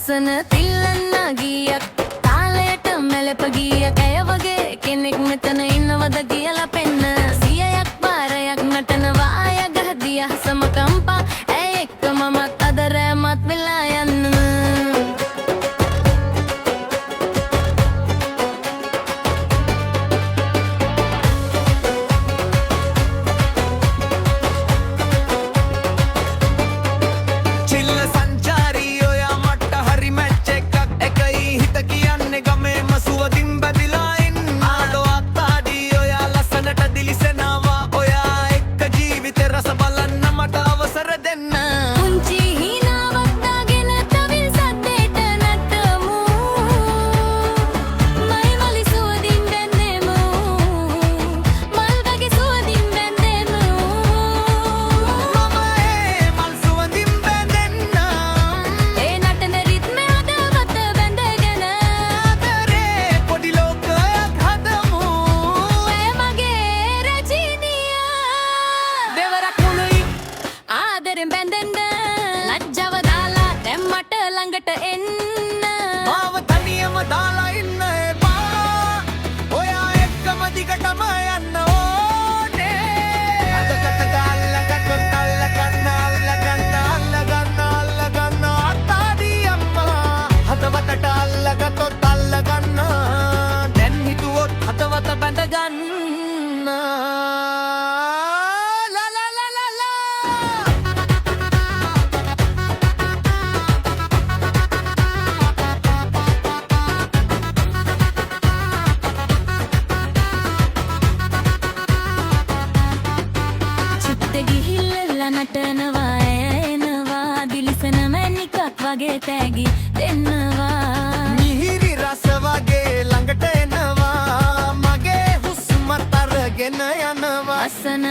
ලස්සන තිල්ලන්න ගියක් තාලයට මැලප ගියක් ඇය වගේ කෙනෙක් මෙතන ඉන්නවද කියලා පෙන්න සියයක් පාරයක් නටනවා අය ගහදිය හසම කම්පා ඇය එක්ක මමත් අද රැමත් වෙලා යන්න බැඳෙන්න ලැජ්ජව දාලා දැන් මට ළඟට එන්න මාව තනියම දාලා ඉන්න එපා ඔයා එක්කම දිගටම යන්න ඕනේ අදකට ගාල්ලකට අල්ලගන්න අත්තාදී අම්මා හදවතට අල්ලගත්තොත් අල්ලගන්න දැන් හිතුවොත් හදවත බැඳගන්න නටනවා එනවා දිලිසෙන මැණිකක් වගේ තෑගි දෙන්නවා මිහිරි රස වගේ ළඟට එනවා මගේ හුස්මත් අරගෙන යනවා අසන